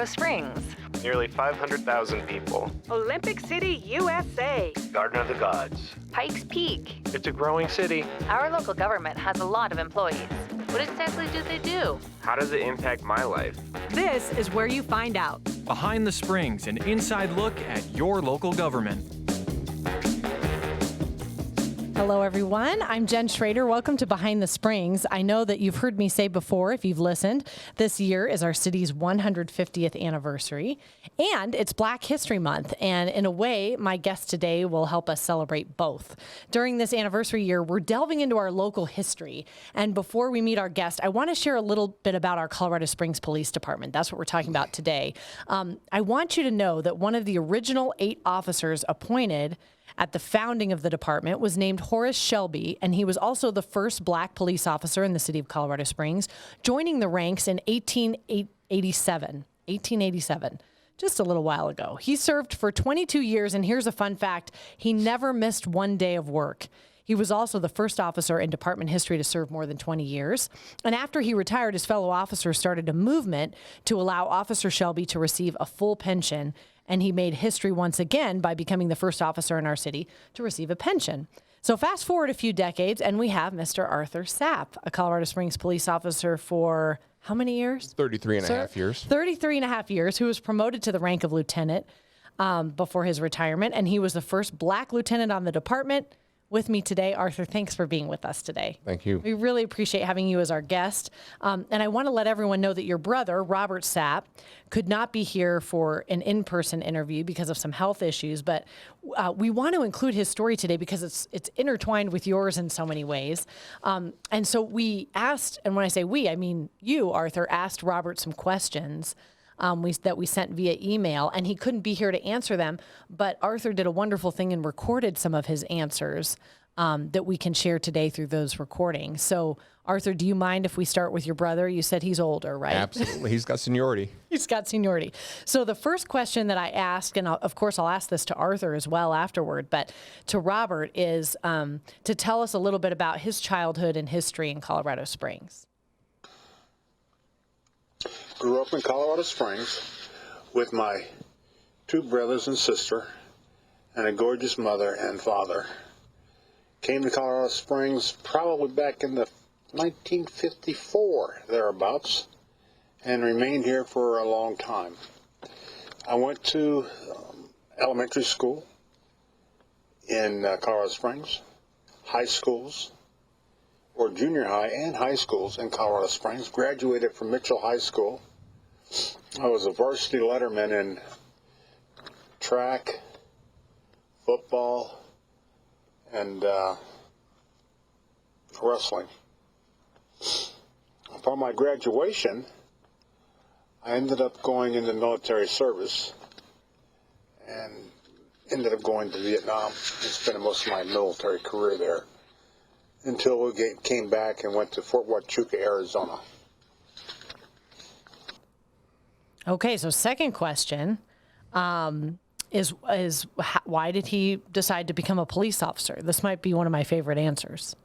Colorado Springs. Nearly 500,000 people. Olympic City, USA. Garden of the Gods. Pikes Peak. It's a growing city. Our local government has a lot of employees. What exactly do they do? How does it impact my life? This is where you find out. Behind the Springs, an inside look at your local government. Hello, everyone. I'm Jen Schrader. Welcome to Behind the Springs. I know that you've heard me say before, if you've listened, this year is our city's 150th anniversary, and it's Black History Month. And in a way, my guest today will help us celebrate both. During this anniversary year, we're delving into our local history. And before we meet our guest, I want to share a little bit about our Colorado Springs Police Department. That's what we're talking about today. I want you to know that one of the original 8 officers appointed at the founding of the department was named Horace Shelby, and he was also the first Black police officer in the city of Colorado Springs, joining the ranks in 1887, just a little while ago. He served for 22 years, and here's a fun fact: he never missed one day of work. He was also the first officer in department history to serve more than 20 years. And after he retired, his fellow officers started a movement to allow Officer Shelby to receive a full pension. And he made history once again by becoming the first officer in our city to receive a pension. So fast forward a few decades, and we have Mr. Arthur Sapp, a Colorado Springs police officer for how many years? 33 and a half years. 33 and a half years, who was promoted to the rank of lieutenant before his retirement. And he was the first Black lieutenant on the department. With me today, Arthur, thanks for being with us today. Thank you. We really appreciate having you as our guest. And I want to let everyone know that your brother, Robert Sapp, could not be here for an in-person interview because of some health issues, but we want to include his story today because it's intertwined with yours in so many ways. And so we asked, and when I say we, I mean you, Arthur, asked Robert some questions that we sent via email, and he couldn't be here to answer them, but Arthur did a wonderful thing and recorded some of his answers that we can share today through those recordings. So, Arthur, do you mind if we start with your brother? You said he's older, right? Absolutely. He's got seniority. He's got seniority. So the first question that I asked, and of course I'll ask this to Arthur as well afterward, but to Robert, is to tell us a little bit about his childhood and history in Colorado Springs. Grew up in Colorado Springs with my 2 brothers and sister and a gorgeous mother and father. Came to Colorado Springs probably back in the 1954, thereabouts, and remained here for a long time. I went to elementary school in Colorado Springs, high schools, or junior high and high schools in Colorado Springs. Graduated from Mitchell High School. I was a varsity letterman in track, football, and wrestling. Upon my graduation, I ended up going into military service and ended up going to Vietnam and spending most of my military career there until we came back and went to Fort Huachuca, Arizona. Okay, so second question is why did he decide to become a police officer? This might be one of my favorite answers.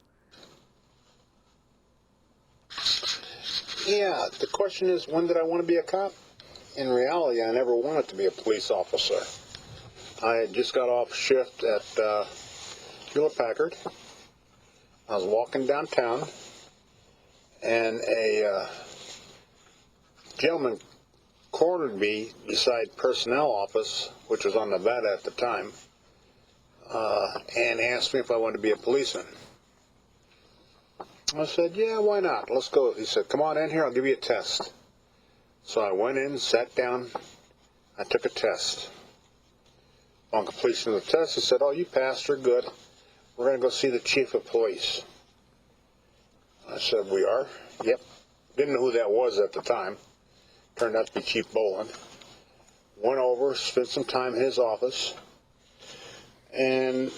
Yeah, the question is, when did I want to be a cop? In reality, I never wanted to be a police officer. I had just got off shift at Hewlett-Packard. I was walking downtown, and a gentleman cornered me beside personnel office, which was on Nevada at the time, and asked me if I wanted to be a policeman. I said, yeah, why not? Let's go. He said, come on in here, I'll give you a test. So I went in, sat down, I took a test. On completion of the test, he said, oh, you passed, you're good. We're going to go see the chief of police. I said, we are? Yep. Didn't know who that was at the time. Turned out to be Chief Boland. Went over, spent some time in his office. And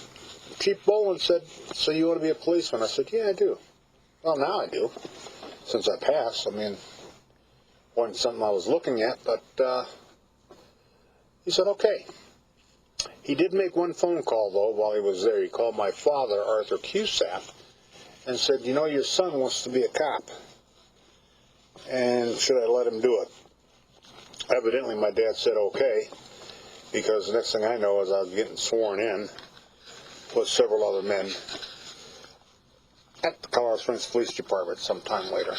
Chief Boland said, so you want to be a policeman? I said, yeah, I do. Well, now I do, since I passed. I mean, wasn't something I was looking at, but he said, okay. He did make one phone call, though, while he was there. He called my father, Arthur Q. Sapp, and said, you know, your son wants to be a cop, and should I let him do it? Evidently, my dad said okay, because the next thing I know is I was getting sworn in with several other men at the Colorado Springs Police Department sometime later.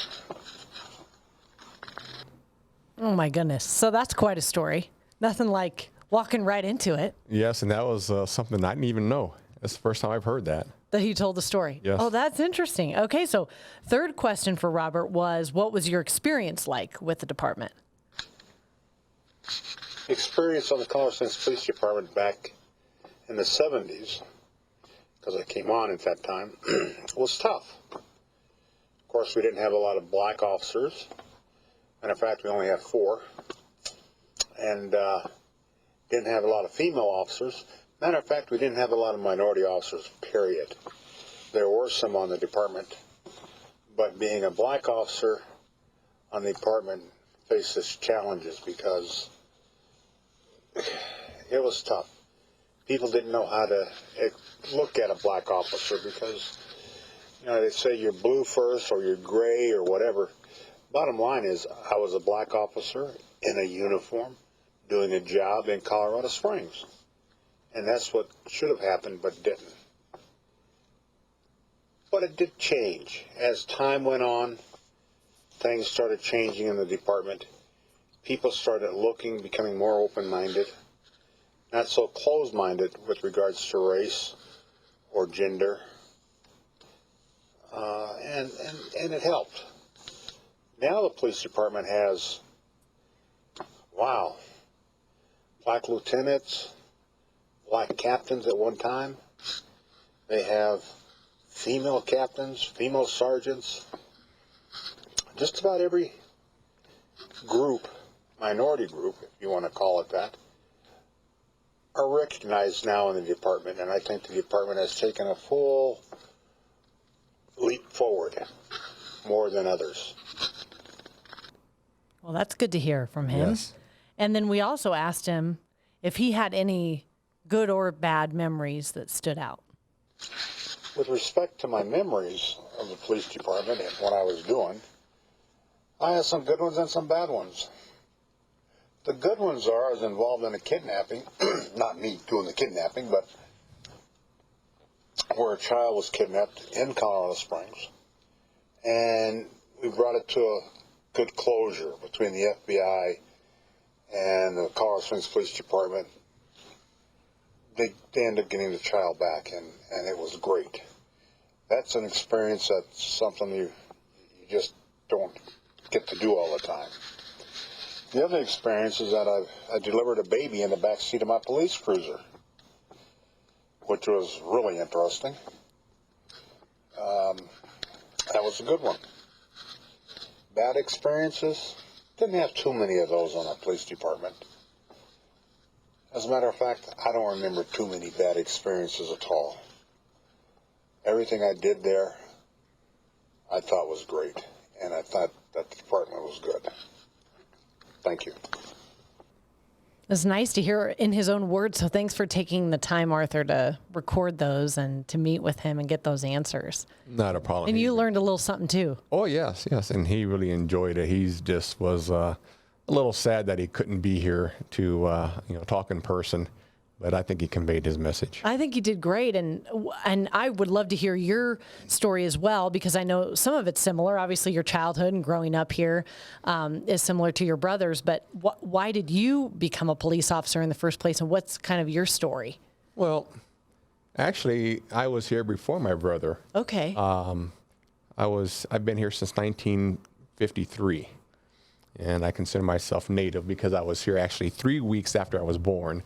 Oh my goodness. So that's quite a story. Nothing like walking right into it. Yes, and that was something I didn't even know. That's the first time I've heard that. That he told the story. Yes. Oh, that's interesting. Okay, so third question for Robert was, what was your experience like with the department? Experience on the Colorado Springs Police Department back in the 70s, because I came on at that time, was tough. Of course, we didn't have a lot of black officers. Matter of fact, we only had 4. And didn't have a lot of female officers. Matter of fact, we didn't have a lot of minority officers, period. There were some on the department, but being a black officer on the department faces challenges because it was tough. People didn't know how to look at a black officer because, they say you're blue first or you're gray or whatever. Bottom line is, I was a black officer in a uniform doing a job in Colorado Springs. And that's what should have happened, but didn't. But it did change. As time went on, things started changing in the department. People started looking, becoming more open-minded, not so closed-minded with regards to race or gender. And it helped. Now the police department has, black lieutenants, black captains at one time. They have female captains, female sergeants. Just about every group, minority group, if you want to call it that, are recognized now in the department, and I think the department has taken a full leap forward, more than others. Well, that's good to hear from him. Yes. And then we also asked him if he had any good or bad memories that stood out. With respect to my memories of the police department and what I was doing, I have some good ones and some bad ones. The good ones are I was involved in a kidnapping, not me doing the kidnapping, but where a child was kidnapped in Colorado Springs. And we brought it to a good closure between the FBI and the Colorado Springs Police Department. They ended up getting the child back, and it was great. That's an experience that's something you just don't get to do all the time. The other experience is that I delivered a baby in the back seat of my police cruiser, which was really interesting. That was a good one. Bad experiences? Didn't have too many of those on our police department. As a matter of fact, I don't remember too many bad experiences at all. Everything I did there, I thought was great, and I thought that the department was good. Thank you. It's nice to hear in his own words, so thanks for taking the time, Arthur, to record those and to meet with him and get those answers. Not a problem. And you learned a little something too. Oh, yes, and he really enjoyed it. He just was a little sad that he couldn't be here to talk in person, but I think he conveyed his message. I think you did great, and I would love to hear your story as well, because I know some of it's similar. Obviously, your childhood and growing up here is similar to your brother's, but why did you become a police officer in the first place, and what's kind of your story? Well, actually, I was here before my brother. Okay. I've been here since 1953, and I consider myself native because I was here actually 3 weeks after I was born.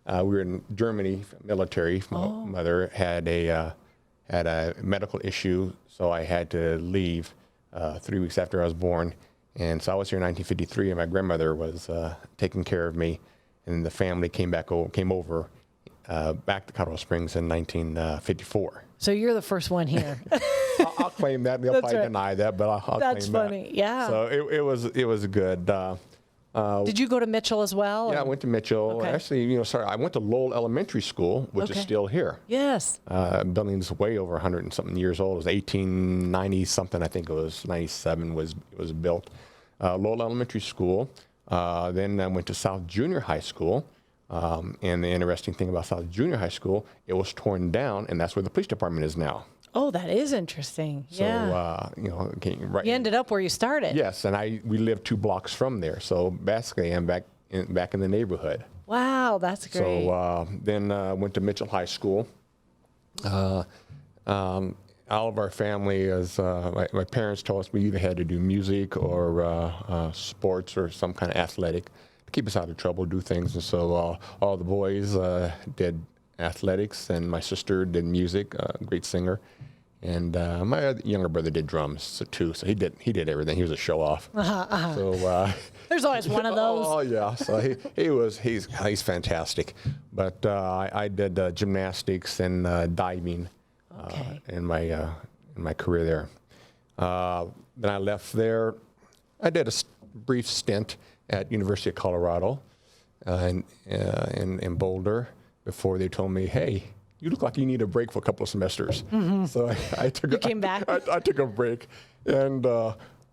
We were in Germany, military. My mother had a medical issue, so I had to leave 3 weeks after I was born. And so I was here in 1953, and my grandmother was taking care of me, and the family came over back to Colorado Springs in 1954. So you're the first one here. I'll claim that. They'll probably deny that, but I'll claim that. That's funny. Yeah. So it was good. Did you go to Mitchell as well? Yeah, I went to Mitchell. Okay. Actually, I went to Lowell Elementary School, which is still here. Yes. Building's way over 100 and something years old. It was 1890 something. I think it was 97 was built. Lowell Elementary School. Then I went to South Junior High School. And the interesting thing about South Junior High School, it was torn down, and that's where the police department is now. Oh, that is interesting. Yeah. So, right. You ended up where you started. Yes, and we lived 2 blocks from there. So basically, I'm back in the neighborhood. Wow, that's great. So then went to Mitchell High School. All of our family is, my parents told us we either had to do music or sports or some kind of athletic to keep us out of trouble, do things. And so all the boys did athletics, and my sister did music, great singer. And my younger brother did drums too, so he did everything. He was a show off. So there's always one of those. Oh yeah, so he's fantastic. But I did gymnastics and diving in my career there. Then I left there. I did a brief stint at University of Colorado in Boulder before they told me, hey, you look like you need a break for a couple of semesters. Mm-hmm. So I took. You came back. I took a break, and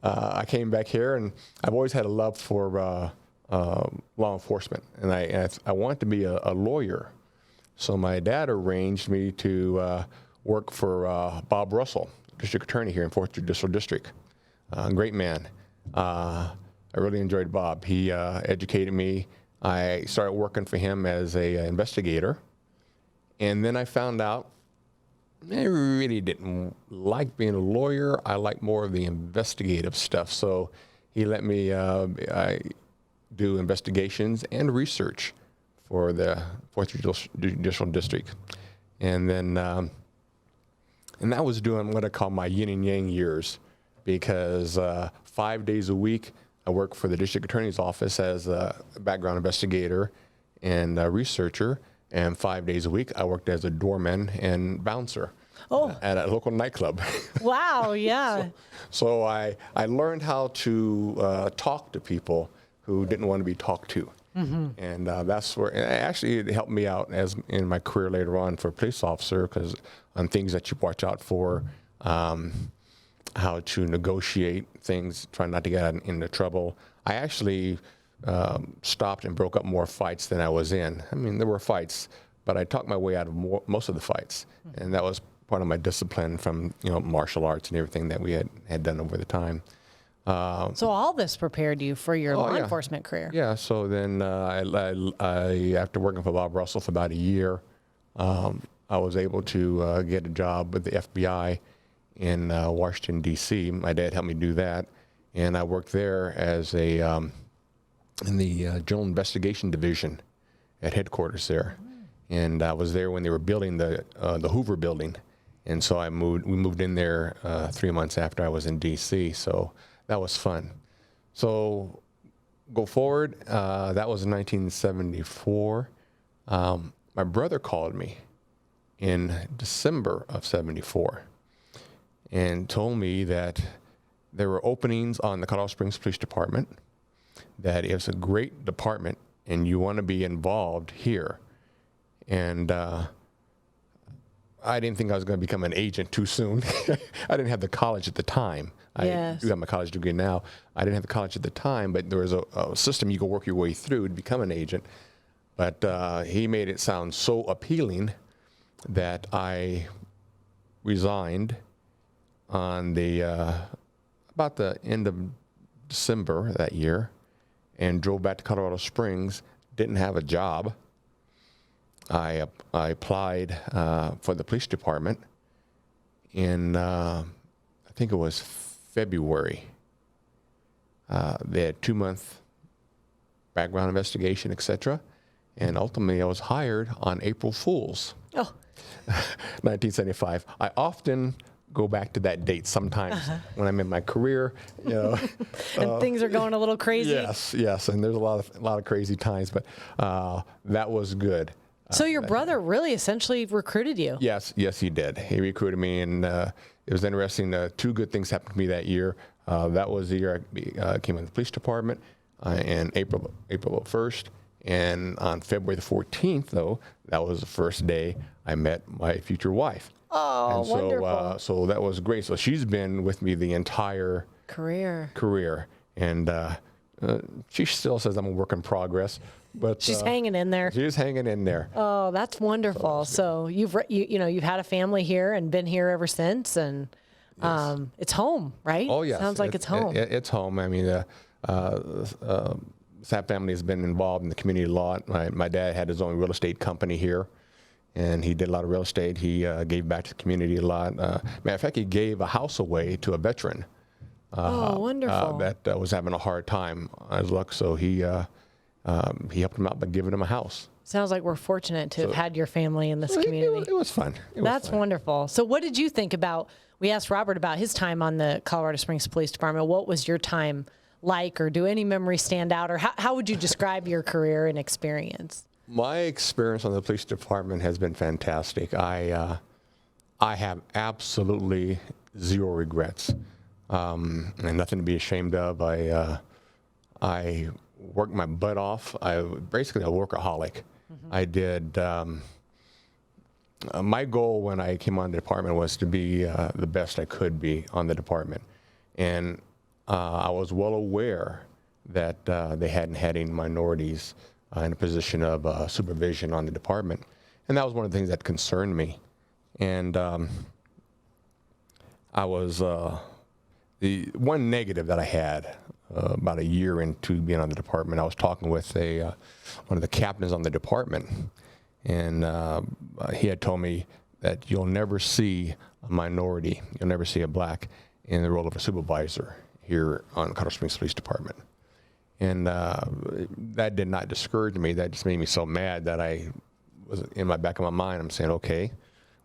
I came back here, and I've always had a love for law enforcement, and I wanted to be a lawyer. So my dad arranged me to work for Bob Russell, district attorney here in 4th Judicial District. Great man. I really enjoyed Bob. He educated me. I started working for him as a investigator. And then I found out I really didn't like being a lawyer. I like more of the investigative stuff. So he let me do investigations and research for the 4th Judicial District. And then and that was doing what I call my yin and yang years, because 5 days a week I worked for the district attorney's office as a background investigator and a researcher. And 5 days a week, I worked as a doorman and bouncer at a local nightclub. Wow, yeah. So I learned how to talk to people who didn't want to be talked to. Mm-hmm. And that's where, and actually, it helped me out as in my career later on for a police officer, because on things that you watch out for, how to negotiate things, try not to get into trouble. I actually stopped and broke up more fights than I was in. I mean, there were fights, but I talked my way out of most of the fights, and that was part of my discipline from martial arts and everything that we had done over the time. So all this prepared you for your law enforcement career. Yeah. So then I after working for Bob Russell for about a year, I was able to get a job with the FBI in Washington, D.C. My dad helped me do that, and I worked there as in the General Investigation Division at headquarters there. And I was there when they were building the Hoover building. And so we moved in there 3 months after I was in D.C., so that was fun. So go forward, that was in 1974. My brother called me in December of 74 and told me that there were openings on the Colorado Springs Police Department, that it's a great department and you want to be involved here. And I didn't think I was going to become an agent too soon. I didn't have the college at the time. I do have my college degree now. I didn't have the college at the time, but there was a system you could work your way through to become an agent. But he made it sound so appealing that I resigned on about the end of December that year, and drove back to Colorado Springs. Didn't have a job. I applied for the police department in, I think it was February. They had 2-month background investigation, etc. And ultimately I was hired on April Fool's. Oh. 1975. I often go back to that date sometimes when I'm in my career, and things are going a little crazy. Yes, and there's a lot of crazy times, but that was good. So your brother really essentially recruited you? Yes, he did. He recruited me, and it was interesting. 2 good things happened to me that year. That was the year I came in the police department in April 1st, and on February the 14th, though, that was the first day I met my future wife. Oh, and so, wonderful. So that was great. So she's been with me the entire career. And She still says I'm a work in progress, but She's hanging in there. She's hanging in there. Oh, that's wonderful. So you've you've had a family here and been here ever since, and it's home, right? Oh, yes. Sounds like it's home. It's home. I mean, Sapp family has been involved in the community a lot. My dad had his own real estate company here, and he did a lot of real estate. He gave back to the community a lot. Matter of fact, he gave a house away to a veteran. Wonderful. That was having a hard time on his luck, so he helped him out by giving him a house. Sounds like we're fortunate to have had your family in this community. It was fun. That's wonderful. So what did you think about, we asked Robert about his time on the Colorado Springs Police Department. What was your time like, or do any memories stand out, or how would you describe your career and experience? My experience on the police department has been fantastic. I have absolutely zero regrets, and nothing to be ashamed of. I worked my butt off. Basically a workaholic. I did. My goal when I came on the department was to be the best I could be on the department, and I was well aware that they hadn't had any minorities in a position of supervision on the department, and that was one of the things that concerned me. And I was the one negative that I had about a year into being on the department. I was talking with one of the captains on the department, and he had told me that you'll never see a minority, you'll never see a black in the role of a supervisor here on Colorado Springs Police Department. And that did not discourage me. That just made me so mad that I was in my back of my mind, I'm saying, okay,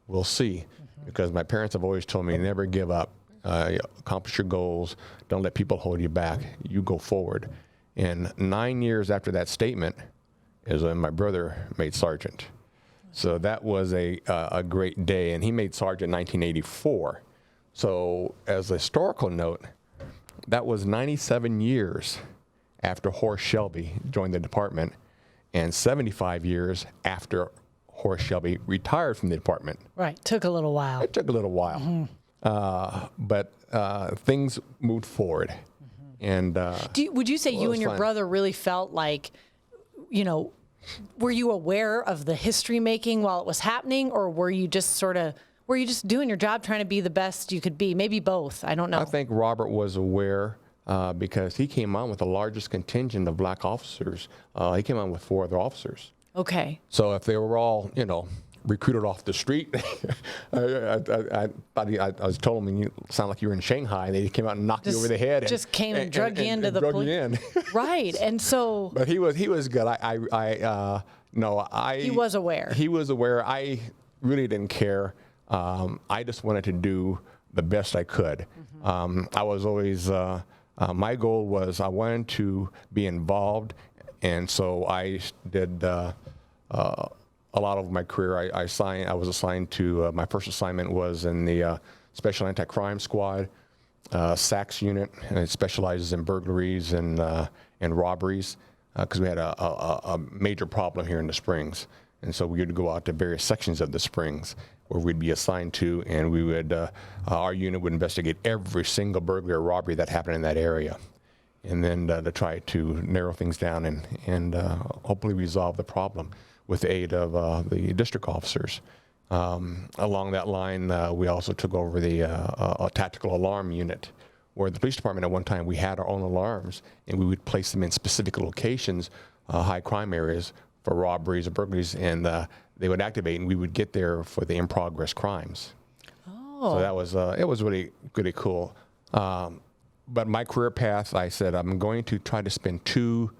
we'll see. Because my parents have always told me, never give up. Accomplish your goals. Don't let people hold you back. You go forward. And 9 years after that statement is when my brother made sergeant. So that was a great day. And he made sergeant in 1984. So as a historical note, that was 97 years after Horace Shelby joined the department, and 75 years after Horace Shelby retired from the department. Right, took a little while. It took a little while, but things moved forward. And would you say you and your brother really felt like, were you aware of the history making while it was happening, or were you just doing your job, trying to be the best you could be? Maybe both. I don't know. I think Robert was aware because he came on with the largest contingent of black officers. He came on with 4 other officers. Okay. So if they were all, recruited off the street, I was told them, you sound like you were in Shanghai. They came out and knocked you over the head. Just came and drug you into the police. Right. And so. But he was good. He was aware. He was aware. I really didn't care. I just wanted to do the best I could. I was always, my goal was I wanted to be involved, and so I did a lot of my career. I was assigned to, my first assignment was in the Special Anti-Crime Squad, SACS unit, and it specializes in burglaries and robberies, because we had a major problem here in the Springs. And so we would go out to various sections of the Springs where we'd be assigned to, and we would, our unit would investigate every single burglary or robbery that happened in that area. And then to try to narrow things down and hopefully resolve the problem with the aid of the district officers. Along that line, we also took over the a tactical alarm unit, where the police department at one time, we had our own alarms, and we would place them in specific locations, high crime areas, for robberies or burglaries, and they would activate, and we would get there for the in-progress crimes. Oh. So that was, it was really, really cool. But my career path, I said, I'm going to try to spend 2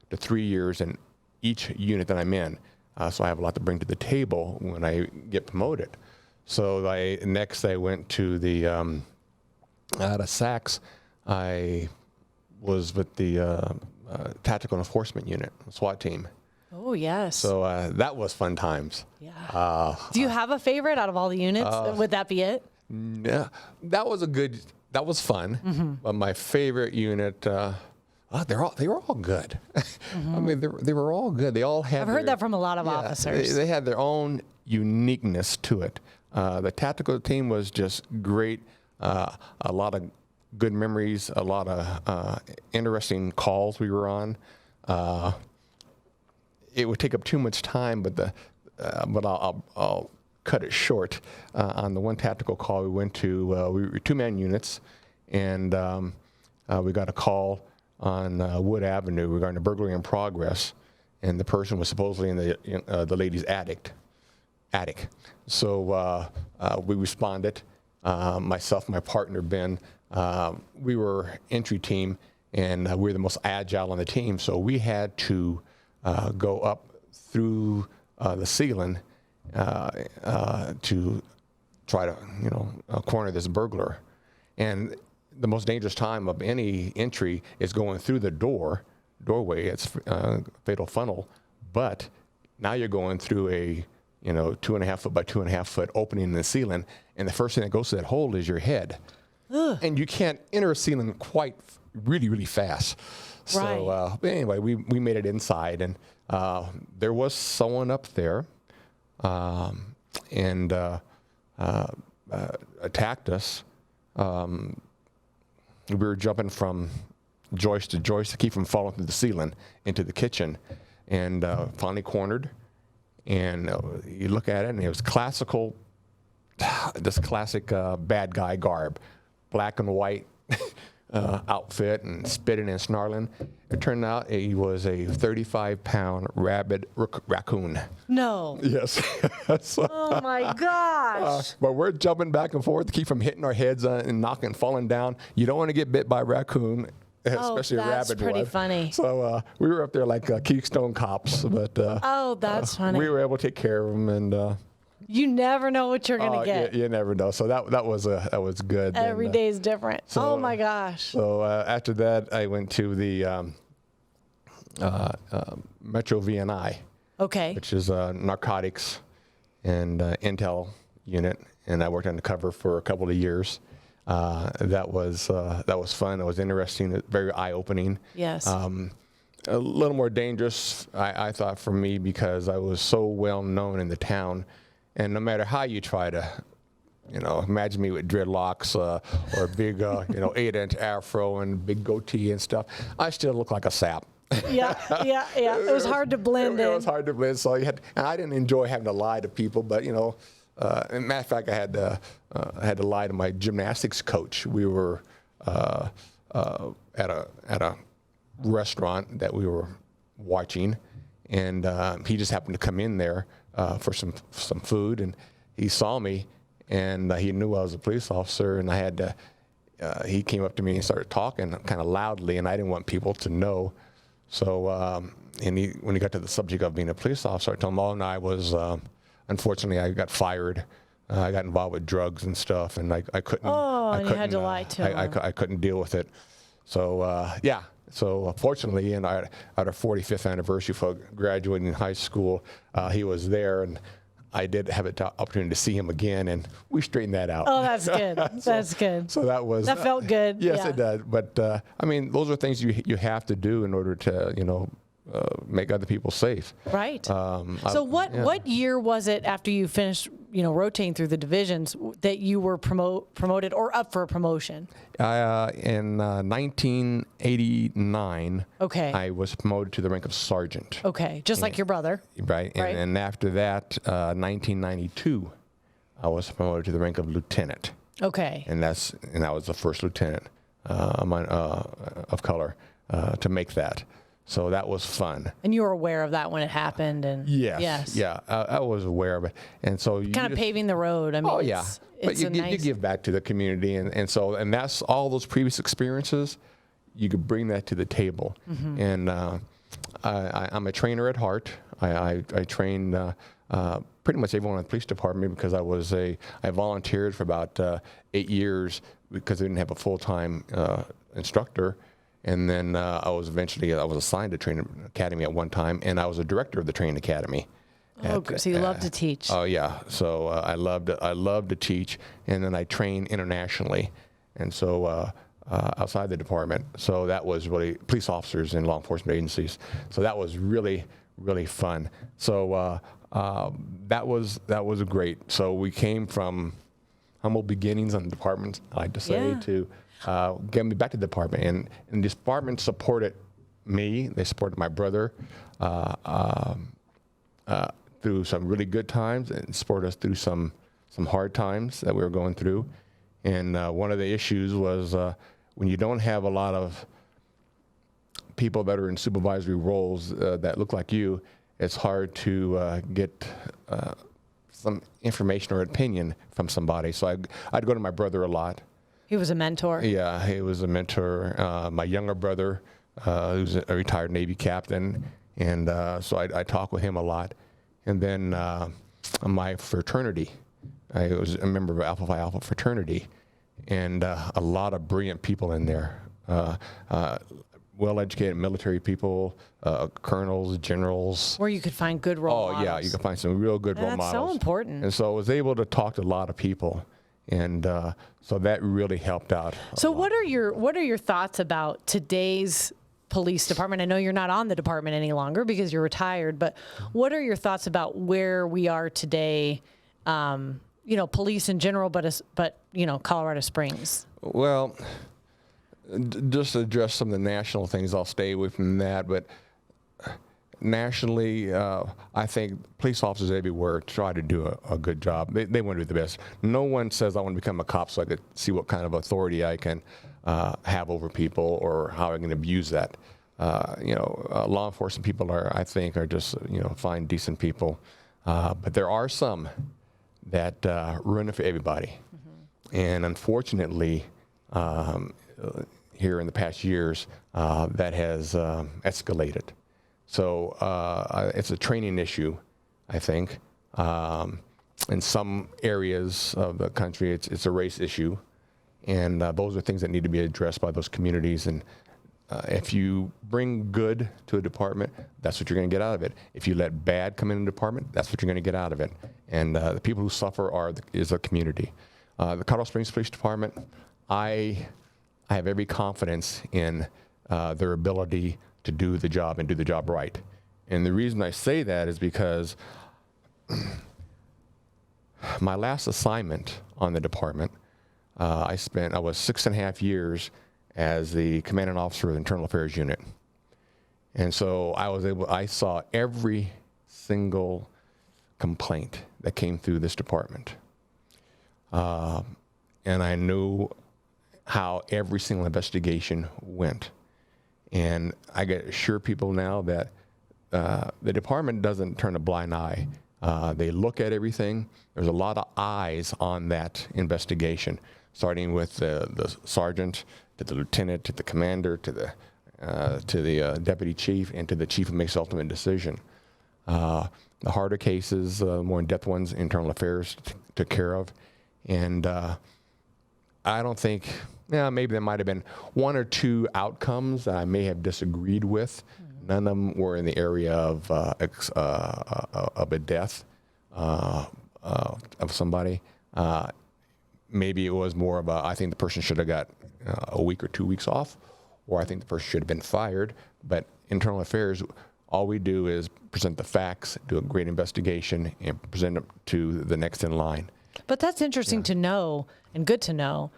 to 3 years in each unit that I'm in. So I have a lot to bring to the table when I get promoted. So next I went to the, out of SACS, I was with the Tactical Enforcement Unit, SWAT team. Oh, yes. So that was fun times. Yeah. Do you have a favorite out of all the units? Would that be it? Yeah, that was fun. But my favorite unit, they were all good. I mean, they were all good. They all had. I've heard that from a lot of officers. They had their own uniqueness to it. The tactical team was just great. A lot of good memories, a lot of interesting calls we were on. It would take up too much time, but I'll cut it short. On the one tactical call we went to, we were 2-man units, and we got a call on Wood Avenue regarding a burglary in progress, and the person was supposedly in the lady's attic. So we responded. Myself, my partner Ben, we were entry team, and we were the most agile on the team. So we had to go up through the ceiling to try to, corner this burglar. And the most dangerous time of any entry is going through the doorway. It's fatal funnel, but now you're going through a 2.5 foot by 2.5 foot opening in the ceiling, and the first thing that goes to that hole is your head. Ugh. And you can't enter a ceiling quite really fast. So but anyway, we made it inside, and there was someone up there, and attacked us. We were jumping from joist to joist to keep from falling through the ceiling into the kitchen, and finally cornered. And you look at it, and it was this classic bad guy garb, black and white outfit, and spitting and snarling. It turned out he was a 35-pound rabid raccoon. No. Yes. So, oh my gosh. But we're jumping back and forth to keep from hitting our heads and knocking, falling down. You don't want to get bit by a raccoon, especially a rabid one. That's pretty funny. So we were up there like Keystone cops, but that's funny. We were able to take care of them, and you never know what you're gonna get. You never know. So that was good. Every day is different. Oh my gosh. So after that, I went to the Metro VNI. Okay. Which is narcotics and intel unit, and I worked undercover for a couple of years. That was fun. It was interesting. Very eye-opening. Yes. A little more dangerous, I thought, for me, because I was so well known in the town, and no matter how you try to, imagine me with dreadlocks or a big, 8-inch afro and big goatee and stuff, I still look like a sap. Yeah. It was hard to blend in. It was hard to blend. So and I didn't enjoy having to lie to people, but as a matter of fact, I had to lie to my gymnastics coach. We were at a restaurant that we were watching, and he just happened to come in there for some food, and he saw me, and he knew I was a police officer, and I had to. He came up to me and started talking kind of loudly, and I didn't want people to know. So, when he got to the subject of being a police officer, I told him, and I was. Unfortunately, I got fired. I got involved with drugs and stuff, and I couldn't. And you had to lie to him. I couldn't deal with it. So So fortunately, in our 45th anniversary for graduating high school, he was there, and I did have an opportunity to see him again, and we straightened that out. Oh, that's good. That's good. So that felt good. Yes, it did. But I mean, those are things you have to do in order to make other people safe. Right. So what year was it after you finished rotating through the divisions that you were promoted or up for a promotion? In 1989. Okay. I was promoted to the rank of sergeant. Okay, just like your brother. Right. And after that, 1992, I was promoted to the rank of lieutenant. Okay. And I was the first lieutenant of color to make that. So that was fun. And you were aware of that when it happened, and yes. Yeah, I was aware of it, and so kind of paving the road. I mean, but you give back to the community, and that's all those previous experiences. You could bring that to the table, and I'm a trainer at heart. I trained pretty much everyone in the police department because I volunteered for about 8 years because we didn't have a full-time instructor. And then I was assigned to training academy at one time, and I was a director of the training academy. So you love to teach. Oh yeah, so I loved to teach, and then I train internationally, and so outside the department. So that was really police officers in law enforcement agencies. So that was really fun. So that was great. So we came from humble beginnings in the department, I like to say, to. get me back to the department. And the department supported me. They supported my brother through some really good times and supported us through some hard times that we were going through. And one of the issues was when you don't have a lot of people that are in supervisory roles that look like you, it's hard to get some information or opinion from somebody. So I'd go to my brother a lot. He was a mentor. Yeah, he was a mentor. My younger brother, who's a retired Navy captain, and so I talk with him a lot. And then my fraternity, I was a member of Alpha Phi Alpha fraternity, and a lot of brilliant people in there. Well-educated military people, colonels, generals. Where you could find good role models. Oh, yeah, you can find some real good role That's models. so important. And so I was able to talk to a lot of people, and so that really helped out. So what are your thoughts about today's police department? I know you're not on the department any longer because you're retired, but what are your thoughts about where we are today? Police in general, but Colorado Springs. Well, just to address some of the national things, I'll stay away from that. But nationally, I think police officers everywhere try to do a good job. They want to do the best. No one says I want to become a cop so I could see what kind of authority I can have over people or how I can abuse that. Law enforcement people I think are just fine, decent people. But there are some that ruin it for everybody. Mm-hmm. And unfortunately, here in the past years, that has escalated. So it's a training issue, I think. In some areas of the country, it's a race issue. And those are things that need to be addressed by those communities. And if you bring good to a department, that's what you're going to get out of it. If you let bad come in a department, that's what you're going to get out of it. And the people who suffer is the community. The Colorado Springs Police Department, I have every confidence in their ability to do the job and do the job right. And the reason I say that is because my last assignment on the department, I was 6.5 years as the commanding officer of the Internal Affairs Unit. And so I saw every single complaint that came through this department. And I knew how every single investigation went. And I can assure people now that the department doesn't turn a blind eye. They look at everything. There's a lot of eyes on that investigation, starting with the sergeant, to the lieutenant, to the commander, to the deputy chief, and to the chief who makes the ultimate decision. The harder cases, more in-depth ones, internal affairs took care of. And I don't think, maybe there might have been one or two outcomes that I may have disagreed with. None of them were in the area of a death of somebody. Maybe it was more of I think the person should have got a week or 2 weeks off, or I think the person should have been fired. But internal affairs, all we do is present the facts, do a great investigation, and present them to the next in line. But that's interesting to know, and good to know,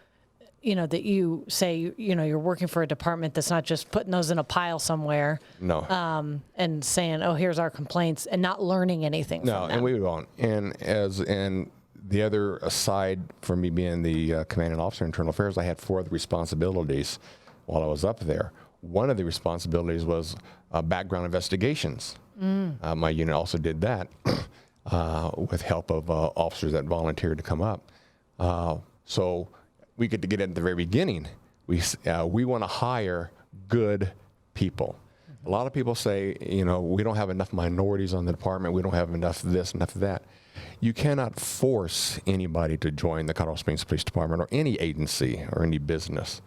that you say, you're working for a department that's not just putting those in a pile somewhere. No. And saying, oh, here's our complaints, and not learning anything from them. And we won't. And the other aside for me being the commanding officer in internal affairs, I had 4 other responsibilities while I was up there. One of the responsibilities was background investigations. My unit also did that with help of officers that volunteered to come up. So we get to get at the very beginning. We want to hire good people. A lot of people say, we don't have enough minorities on the department. We don't have enough of this, enough of that. You cannot force anybody to join the Colorado Springs Police Department or any agency or any business,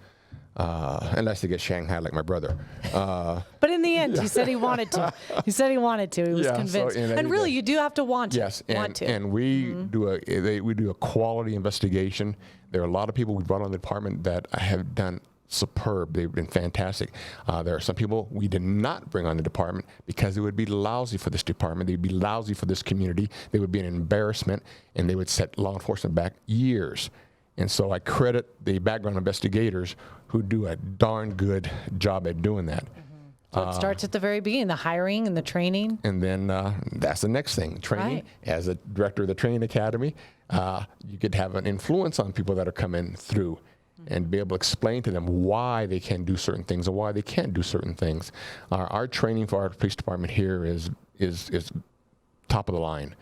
unless they get Shanghai like my brother. But in the end, he said he wanted to. He said he wanted to. He was convinced. So, and really, you do have to want to. Yes, want to. And we do a quality investigation. There are a lot of people we brought on the department that have done superb. They've been fantastic. There are some people we did not bring on the department because it would be lousy for this department. They'd be lousy for this community. They would be an embarrassment, and they would set law enforcement back years. And so I credit the background investigators who do a darn good job at doing that. So it starts at the very beginning, the hiring and the training. And then that's the next thing, training. Right. As a director of the training academy, you could have an influence on people that are coming through and be able to explain to them why they can do certain things or why they can't do certain things. Our training for our police department here is top of the line.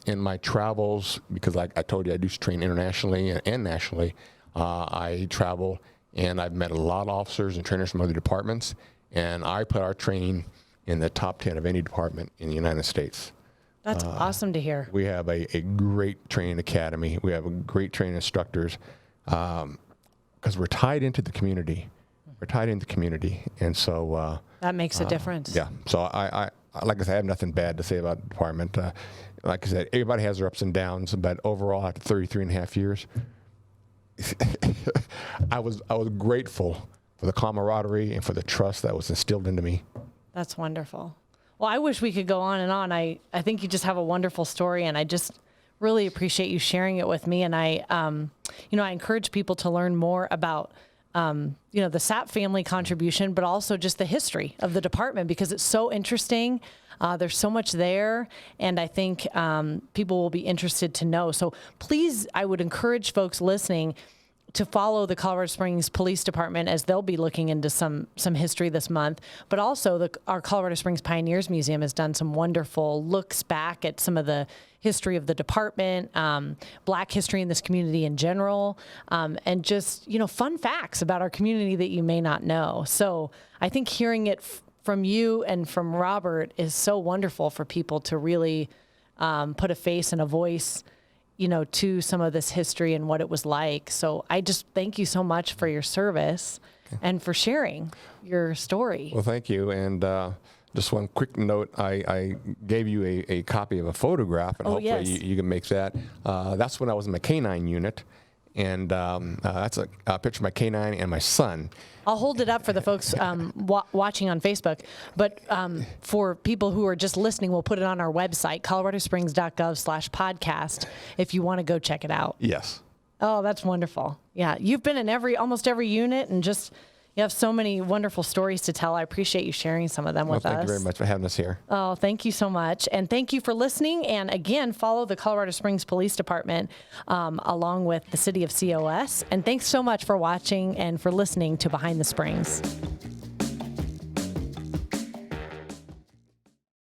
In my travels, because I told you I do train internationally and nationally, I travel and I've met a lot of officers and trainers from other departments, and I put our training in the top 10 of any department in the United States. That's awesome to hear. We have a great training academy. We have great training instructors because we're tied into the community. We're tied into the community, and so That makes a difference. yeah. So I like I said, I have nothing bad to say about the department. Like I said, everybody has their ups and downs, but overall, after 33 and a half years, I was grateful for the camaraderie and for the trust that was instilled into me. That's wonderful. Well, I wish we could go on and on. I think you just have a wonderful story, and I just really appreciate you sharing it with me. And I encourage people to learn more about, the Sapp family contribution, but also just the history of the department, because it's so interesting. There's so much there, and I think people will be interested to know. So please, I would encourage folks listening to follow the Colorado Springs Police Department, as they'll be looking into some history this month. But also our Colorado Springs Pioneers Museum has done some wonderful looks back at some of the history of the department, Black history in this community in general, and just, fun facts about our community that you may not know. So I think hearing it from you and from Robert is so wonderful for people to really put a face and a voice to some of this history and what it was like. So I just thank you so much for your service and for sharing your story. Well, thank you. And just one quick note, I gave you a copy of a photograph, and hopefully yes. you can make that. That's when I was in my K-9 unit. And that's a picture of my K-9 and my son. I'll hold it up for the folks watching on Facebook. But for people who are just listening, we'll put it on our website, coloradosprings.gov/podcast, if you want to go check it out. Yes. Oh, that's wonderful. Yeah, you've been in almost every unit, and you have so many wonderful stories to tell. I appreciate you sharing some of them with us. Thank you very much for having us here. Oh, thank you so much. And thank you for listening. And again, follow the Colorado Springs Police Department along with the city of COS. And thanks so much for watching and for listening to Behind the Springs.